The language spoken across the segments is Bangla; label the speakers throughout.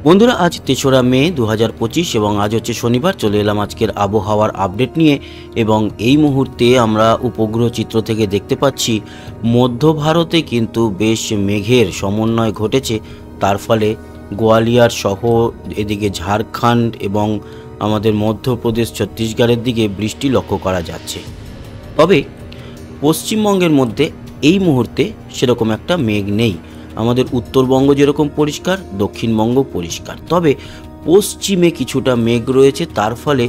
Speaker 1: বন্ধুরা, আজ ৩রা মে ২০২৫ এবং আজ হচ্ছে শনিবার। চলে এলাম আজকের আবহাওয়ার আপডেট নিয়ে। এবং এই মুহূর্তে আমরা উপগ্রহ চিত্র থেকে দেখতে পাচ্ছি মধ্য ভারতে কিন্তু বেশ মেঘের সমন্বয় ঘটেছে। তার ফলে গোয়ালিয়র সহ এদিকে ঝাড়খণ্ড এবং আমাদের মধ্যপ্রদেশ ছত্তিশগড়ের দিকে বৃষ্টি লক্ষ্য করা যাচ্ছে। তবে পশ্চিমবঙ্গের মধ্যে এই মুহূর্তে সেরকম একটা মেঘ নেই। আমাদের উত্তরবঙ্গ যেরকম পরিষ্কার, দক্ষিণবঙ্গ পরিষ্কার, তবে পশ্চিমে কিছুটা মেঘ রয়েছে। তার ফলে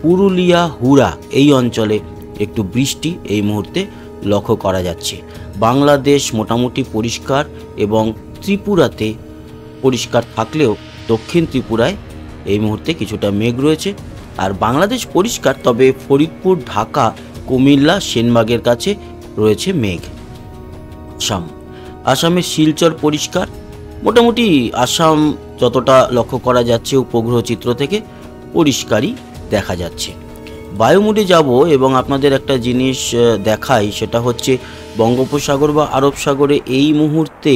Speaker 1: পুরুলিয়া, হুড়া এই অঞ্চলে একটু বৃষ্টি এই মুহূর্তে লক্ষ্য করা যাচ্ছে। বাংলাদেশ মোটামুটি পরিষ্কার এবং ত্রিপুরাতে পরিষ্কার থাকলেও দক্ষিণ ত্রিপুরায় এই মুহূর্তে কিছুটা মেঘ রয়েছে। আর বাংলাদেশ পরিষ্কার, তবে ফরিদপুর, ঢাকা, কুমিল্লা, সেনবাগের কাছে রয়েছে মেঘ। আসামের শিলচর পরিষ্কার, মোটামুটি আসাম যতটা লক্ষ্য করা যাচ্ছে উপগ্রহ চিত্র থেকে পরিষ্কারই দেখা যাচ্ছে। বায়ুমোডে যাব এবং আপনাদের একটা জিনিস দেখাই, সেটা হচ্ছে বঙ্গোপসাগর বা আরব সাগরে এই মুহূর্তে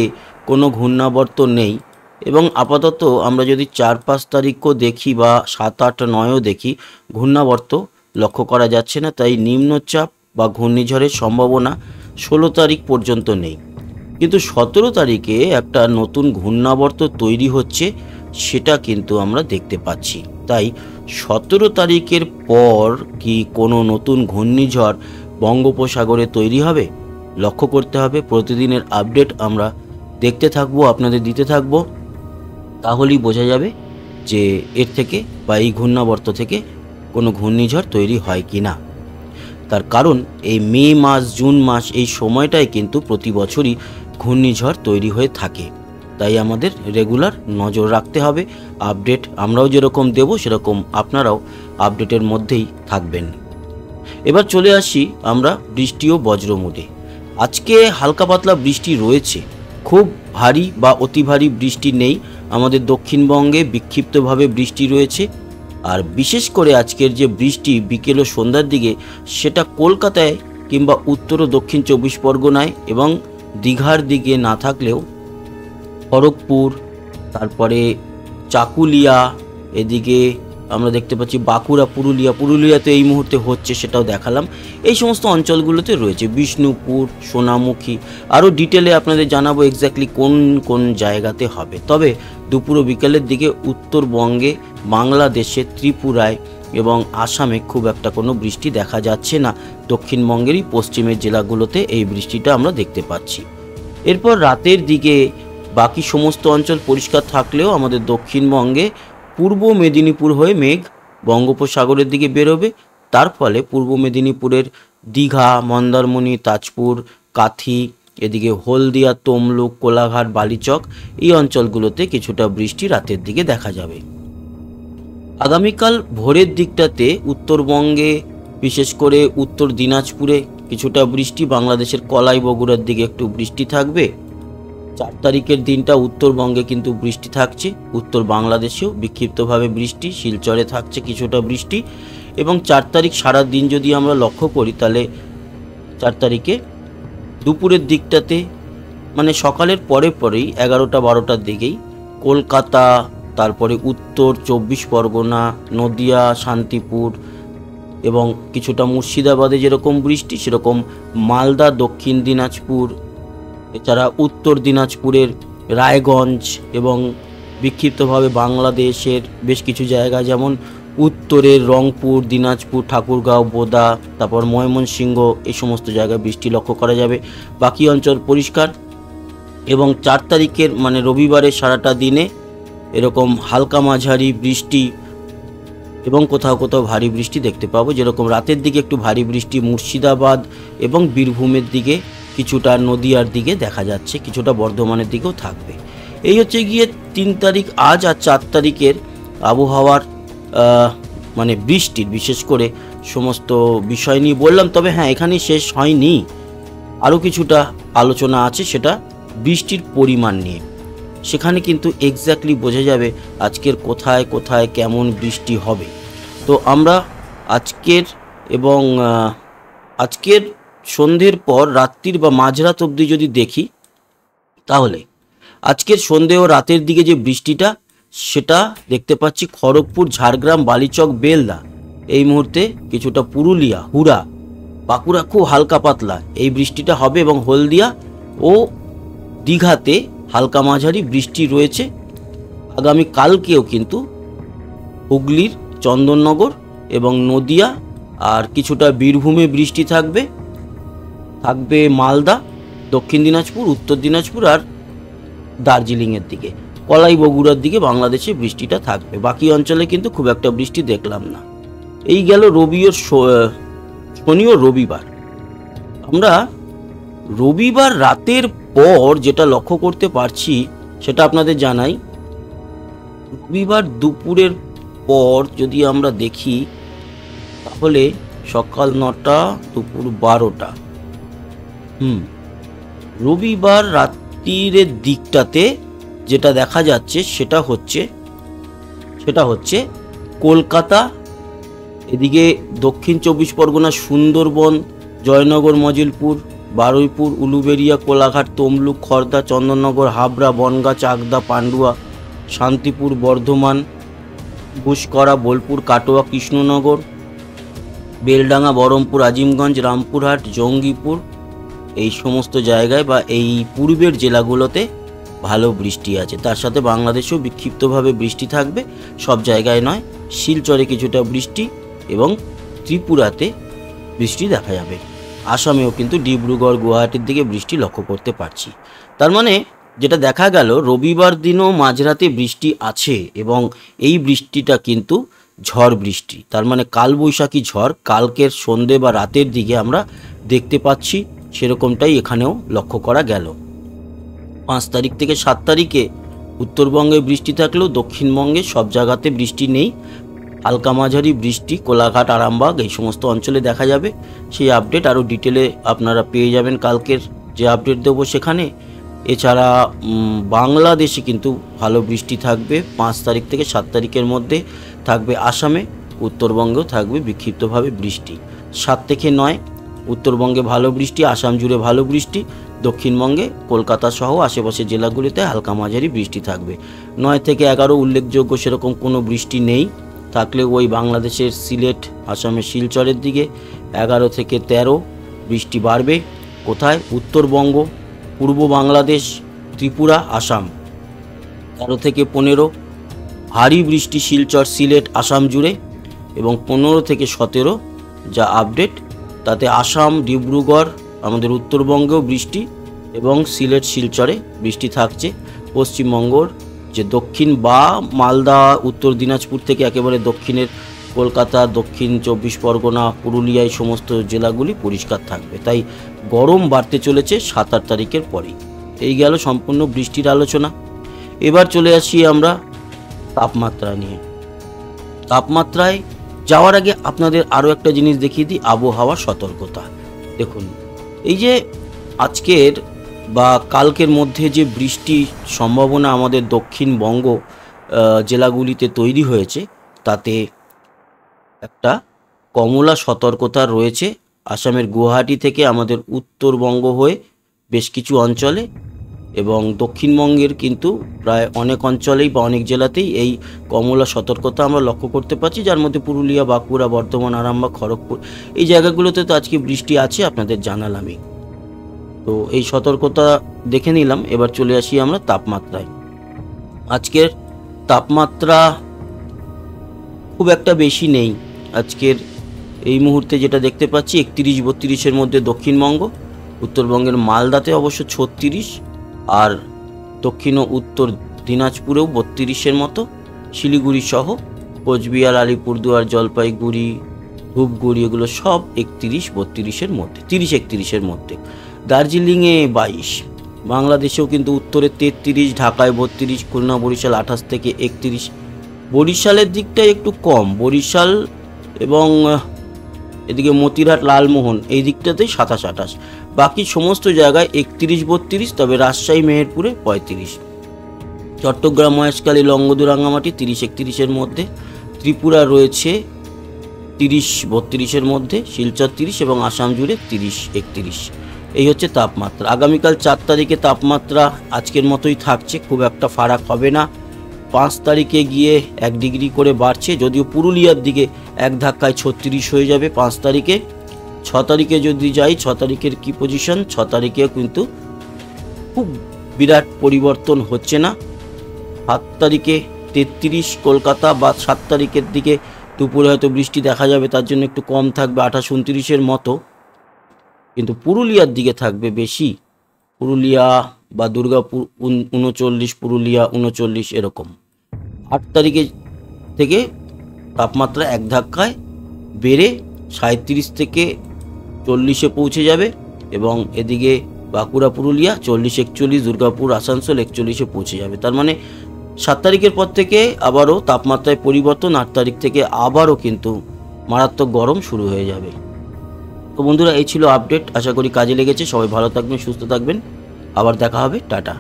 Speaker 1: কোনো ঘূর্ণাবর্ত নেই। এবং আপাতত আমরা যদি ৪-৫ তারিখও দেখি বা ৭-৮-৯ও দেখি, ঘূর্ণাবর্ত লক্ষ্য করা যাচ্ছে না। তাই নিম্নচাপ বা ঘূর্ণিঝড়ের সম্ভাবনা ১৬ তারিখ পর্যন্ত নেই। কিন্তু ১৭ তারিখে একটা নতুন ঘূর্ণাবর্ত তৈরি হচ্ছে, সেটা কিন্তু আমরা দেখতে পাচ্ছি। তাই ১৭ তারিখের পর কি কোনো নতুন ঘূর্ণিঝড় বঙ্গোপসাগরে তৈরি হবে, লক্ষ্য করতে হবে। প্রতিদিনের আপডেট আমরা দেখতে থাকবো, আপনাদের দিতে থাকবো। তাহলেই বোঝা যাবে যে এর থেকে বা এই ঘূর্ণাবর্ত থেকে কোনো ঘূর্ণিঝড় তৈরি হয় কি না। তার কারণ এই মে মাস, জুন মাস, এই সময়টাই কিন্তু প্রতি বছরই ঘূর্ণিঝড় তৈরি হয়ে থাকে। তাই আমাদের রেগুলার নজর রাখতে হবে। আপডেট আমরাও যেরকম দেব, সেরকম আপনারাও আপডেটের মধ্যেই থাকবেন। এবার চলে আসি আমরা বৃষ্টি ও বজ্র মোডে। আজকে হালকা পাতলা বৃষ্টি রয়েছে, খুব ভারী বা অতি ভারী বৃষ্টি নেই। আমাদের দক্ষিণবঙ্গে বিক্ষিপ্তভাবে বৃষ্টি রয়েছে। আর বিশেষ করে আজকের যে বৃষ্টি বিকেল ও সন্ধ্যার দিকে, সেটা কলকাতায় কিংবা উত্তর ও দক্ষিণ ২৪ পরগনায় এবং দীঘার দিকে না থাকলেও খড়গপুর, তারপরে চাকুলিয়া, এদিকে আমরা দেখতে পাচ্ছি বাঁকুড়া, পুরুলিয়াতে এই মুহূর্তে হচ্ছে, সেটাও দেখালাম। এই সমস্ত অঞ্চলগুলোতে রয়েছে বিষ্ণুপুর, সোনামুখী। আরও ডিটেলে আপনাদের জানাবো এক্স্যাক্টলি কোন কোন জায়গাতে হবে। তবে দুপুর ও বিকালের দিকে উত্তরবঙ্গে, বাংলাদেশে, ত্রিপুরায় এবং আসামে খুব একটা কোনো বৃষ্টি দেখা যাচ্ছে না। দক্ষিণবঙ্গেরই পশ্চিমের জেলাগুলোতে এই বৃষ্টিটা আমরা দেখতে পাচ্ছি। এরপর রাতের দিকে বাকি সমস্ত অঞ্চল পরিষ্কার থাকলেও আমাদের দক্ষিণবঙ্গে পূর্ব মেদিনীপুর হয়ে মেঘ বঙ্গোপসাগরের দিকে বেরোবে। তার ফলে পূর্ব মেদিনীপুরের দীঘা, মন্দারমণি, তাজপুর, কাথি, এদিকে হলদিয়া, তমলুক, কোলাঘাট, বালিচক এই অঞ্চলগুলোতে কিছুটা বৃষ্টি রাতের দিকে দেখা যাবে। আগামীকাল ভোরের দিকটাতে উত্তরবঙ্গে, বিশেষ করে উত্তর দিনাজপুরে কিছুটা বৃষ্টি, বাংলাদেশের কলাই, বগুড়ার দিকে একটু বৃষ্টি থাকবে। ৪ তারিখের দিনটা উত্তরবঙ্গে কিন্তু বৃষ্টি থাকছে, উত্তর বাংলাদেশেও বিক্ষিপ্তভাবে বৃষ্টি, শিলচরে থাকছে কিছুটা বৃষ্টি। এবং ৪ তারিখ সারা দিন যদি আমরা লক্ষ্য করি, তাহলে ৪ তারিখে দুপুরের দিকটাতে, মানে সকালের পরেই ১১টা-১২টার দিকেই কলকাতা, তারপরে উত্তর ২৪ পরগনা, নদিয়া, শান্তিপুর এবং কিছুটা মুর্শিদাবাদে যেরকম বৃষ্টি, সেরকম মালদা, দক্ষিণ দিনাজপুর, এছাড়া উত্তর দিনাজপুরের রায়গঞ্জ এবং বিক্ষিপ্তভাবে বাংলাদেশের বেশ কিছু জায়গা, যেমন উত্তরের রংপুর, দিনাজপুর, ঠাকুরগাঁও, বোদা, তারপর ময়মনসিংহ, এই সমস্ত জায়গায় বৃষ্টি লক্ষ্য করা যাবে। বাকি অঞ্চল পরিষ্কার। এবং ৪ তারিখের মানে রবিবারের সারাটা দিনে এরকম হালকা মাঝারি বৃষ্টি এবং কোথাও কোথাও ভারী বৃষ্টি দেখতে পাবো। যেরকম রাতের দিকে একটু ভারী বৃষ্টি মুর্শিদাবাদ এবং বীরভূমের দিকে, কিছুটা নদিয়ার দিকে দেখা যাচ্ছে, কিছুটা বর্ধমানের দিকেও থাকবে। এই হচ্ছে গিয়ে ৩ তারিখ আজ আর ৪ তারিখের আবহাওয়ার মানে বৃষ্টির বিশেষ করে সমস্ত বিষয় নিয়ে বললাম। তবে হ্যাঁ, এখানেই শেষ হয়নি, আরও কিছুটা আলোচনা আছে, সেটা বৃষ্টির পরিমাণ নিয়ে। সেখানে কিন্তু এক্স্যাক্টলি বোঝা যাবে আজকের কোথায় কোথায় কেমন বৃষ্টি হবে। তো আমরা আজকের সন্ধ্যের পর রাত্রির বা মাঝরাত অবধি যদি দেখি, তাহলে আজকের সন্ধ্যে ও রাতের দিকে যে বৃষ্টিটা, সেটা দেখতে পাচ্ছি খড়গপুর, ঝাড়গ্রাম, বালিচক, বেলদা, এই মুহূর্তে কিছুটা পুরুলিয়া, হুড়া, বাঁকুড়া খুব হালকা পাতলা এই বৃষ্টিটা হবে, এবং হলদিয়া ও দীঘাতে হালকা মাঝারি বৃষ্টি রয়েছে। আগামী কালকেও কিন্তু হুগলির চন্দননগর এবং নদিয়া আর কিছুটা বীরভূমে বৃষ্টি থাকবে, মালদা, দক্ষিণ দিনাজপুর, উত্তর দিনাজপুর আর দার্জিলিংয়ের দিকে, কলাই বগুড়ার দিকে বাংলাদেশে বৃষ্টিটা থাকবে। বাকি অঞ্চলে কিন্তু খুব একটা বৃষ্টি দেখলাম না। এই গেল শনি ও রবিবার। আমরা রবিবার রাতের পর যেটা লক্ষ্য করতে পারছি সেটা আপনাদের জানাই। রবিবার দুপুরের পর যদি আমরা দেখি তাহলে সকাল 9টা, দুপুর 12টা, রবিবার রাত্রির দিকটাতে যেটা দেখা যাচ্ছে সেটা হচ্ছে কলকাতা, এদিকে দক্ষিণ 24 পরগনা, সুন্দরবন, জয়নগর, মজিলপুর, বারুইপুর, উলুবেড়িয়া, কোলাঘাট, তমলুক, খড়দা, চন্দননগর, হাবড়া, বনগাঁ, চাকদা, পান্ডুয়া, শান্তিপুর, বর্ধমান, ঘুষকরা, বোলপুর, কাটোয়া, কৃষ্ণনগর, বেলডাঙ্গা, বহরমপুর, আজিমগঞ্জ, রামপুরহাট, জঙ্গিপুর, এই সমস্ত জায়গায় বা এই পূর্বের জেলাগুলোতে ভালো বৃষ্টি আছে। তার সাথে বাংলাদেশেও বিক্ষিপ্তভাবে বৃষ্টি থাকবে, সব জায়গায় নয়। শিলচরে কিছুটা বৃষ্টি এবং ত্রিপুরাতে বৃষ্টি দেখা যাবে। আসামেও কিন্তু ডিব্রুগড়, গুয়াহাটির দিকে বৃষ্টি লক্ষ্য করতে পারছি। তার মানে যেটা দেখা গেল, রবিবার দিনও মাঝরাতে বৃষ্টি আছে এবং এই বৃষ্টিটা কিন্তু ঝড় বৃষ্টি। তার মানে কালবৈশাখী ঝড় কালকের সন্ধে বা রাতের দিকে আমরা দেখতে পাচ্ছি, সেরকমটাই এখানেও লক্ষ্য করা গেল। 5 তারিখ থেকে 7 তারিখে উত্তরবঙ্গে বৃষ্টি থাকলেও দক্ষিণবঙ্গে সব জায়গাতে বৃষ্টি নেই। হালকা মাঝারি বৃষ্টি কোলাঘাট, আরামবাগ এই সমস্ত অঞ্চলে দেখা যাবে। সেই আপডেট আরও ডিটেলে আপনারা পেয়ে যাবেন কালকের যে আপডেট দেবো সেখানে। এছাড়া বাংলাদেশে কিন্তু ভালো বৃষ্টি থাকবে 5 তারিখ থেকে 7 তারিখের মধ্যে থাকবে আসামে, উত্তরবঙ্গেও থাকবে বিক্ষিপ্তভাবে বৃষ্টি। 7 থেকে 9 উত্তরবঙ্গে ভালো বৃষ্টি, আসাম জুড়ে ভালো বৃষ্টি, দক্ষিণবঙ্গে কলকাতা সহ আশেপাশের জেলাগুলিতে হালকা মাঝারি বৃষ্টি থাকবে। 9 থেকে 11 উল্লেখযোগ্য সেরকম কোনো বৃষ্টি নেই, থাকলে ওই বাংলাদেশের সিলেট, আসামের শিলচরের দিকে। 11 থেকে 13 বৃষ্টি বাড়বে। কোথায়? উত্তরবঙ্গ, পূর্ব বাংলাদেশ, ত্রিপুরা, আসাম। 13 থেকে 15 ভারী বৃষ্টি শিলচর, সিলেট, আসাম জুড়ে। এবং 15 থেকে 17 যা আপডেট তাতে আসাম, ডিব্রুগড়, আমাদের উত্তরবঙ্গেও বৃষ্টি এবং সিলেট, শিলচরে বৃষ্টি থাকছে। পশ্চিমবঙ্গর যে দক্ষিণ বা মালদা, উত্তর দিনাজপুর থেকে একেবারে দক্ষিণের কলকাতা, দক্ষিণ 24 পরগনা, পুরুলিয়া এই সমস্ত জেলাগুলি পরিষ্কার থাকবে। তাই গরম বাড়তে চলেছে 7-8 তারিখের পরেই। এই গেল সম্পূর্ণ বৃষ্টির আলোচনা। এবার চলে আসি আমরা তাপমাত্রা নিয়ে। তাপমাত্রায় যাওয়ার আগে আপনাদের আরও একটা জিনিস দেখিয়ে দিই, আবহাওয়া সতর্কতা। দেখুন, এই যে আজকের বা কালকের মধ্যে যে বৃষ্টির সম্ভাবনা আমাদের দক্ষিণবঙ্গ জেলাগুলিতে তৈরি হয়েছে, তাতে একটা কমলা সতর্কতা রয়েছে। আসামের গুয়াহাটি থেকে আমাদের উত্তরবঙ্গ হয়ে বেশ কিছু অঞ্চলে এবং দক্ষিণবঙ্গের কিন্তু প্রায় অনেক অঞ্চলেই বা অনেক জেলাতেই এই কমলা সতর্কতা আমরা লক্ষ্য করতে পারছি, যার মধ্যে পুরুলিয়া, বাঁকুড়া, বর্ধমান, আরামবাগ, খড়গপুর এই জায়গাগুলোতে তো আজকে বৃষ্টি আছে, আপনাদের জানালামই। তো এই সতর্কতা দেখে নিলাম। এবার চলে আসি আমরা তাপমাত্রায়। আজকের তাপমাত্রা খুব একটা বেশি নেই। আজকের এই মুহূর্তে যেটা দেখতে পাচ্ছি 31-32-এর মধ্যে দক্ষিণবঙ্গ, উত্তরবঙ্গের মালদাতে অবশ্য 36, আর দক্ষিণ ও উত্তর দিনাজপুরেও 32-এর মতো, শিলিগুড়ি সহ কোচবিহার, আলিপুরদুয়ার, জলপাইগুড়ি, ধূপগুড়ি এগুলো সব 31-32-এর মধ্যে, 30-31-এর মধ্যে। দার্জিলিংয়ে 22, বাংলাদেশেও কিন্তু উত্তরে 33, ঢাকায় 32, খুলনা বরিশাল 28 থেকে 31। বরিশালের দিকটায় একটু কম, বরিশাল এবং এদিকে মতিরহাট, লালমোহন এই দিকটাতেই 27-28, বাকি সমস্ত জায়গায় 31-32, তবে রাজশাহী, মেহেরপুরে 35। চট্টগ্রাম, মহেশখালী, লংগদু, রাঙ্গামাটি 30-31-এর মধ্যে। ত্রিপুরা রয়েছে 30-32-এর মধ্যে, শিলচর 30 এবং আসাম জুড়ে 30-31। এই হচ্ছে তাপমাত্রা। আগামীকাল 4 তারিখে তাপমাত্রা আজকের মতোই থাকছে, খুব একটা ফারাক হবে না। 5 তারিখে গিয়ে 1 ডিগ্রি করে বাড়ছে, যদিও পুরুলিয়ার দিকে এক ধাক্কায় 36 হয়ে যাবে 5 তারিখে। 6 তারিখে যদি যাই, 6 তারিখের কি পজিশন, 6 তারিখে কিন্তু খুব বিরাট পরিবর্তন হচ্ছে না। 7 তারিখে 33 কলকাতা, বা 7 তারিখের দিকে দুপুরে হয়তো বৃষ্টি দেখা যাবে, তার জন্য একটু কম থাকবে 28-29-এর মতো, কিন্তু পুরুলিয়ার দিকে থাকবে বেশি। পুরুলিয়া বা দুর্গাপুর 39, পুরুলিয়া 39 এরকম। 8 তারিখে থেকে তাপমাত্রা এক ধাক্কায় বেড়ে 37 থেকে 40-এ পৌঁছে যাবে, এবং এদিকে বাঁকুড়া পুরুলিয়া 40-41, দুর্গাপুর আসানসোল 41-এ পৌঁছে যাবে। তার মানে 7 তারিখের পর থেকে আবারও তাপমাত্রায় পরিবর্তন, 8 তারিখ থেকে আবারও কিন্তু মারাত্মক গরম শুরু হয়ে যাবে। তো বন্ধুরা, এই ছিল আপডেট, আশা করি কাজে লেগেছে। সবাই ভালো থাকবেন, সুস্থ থাকবেন, আবার দেখা হবে, টাটা।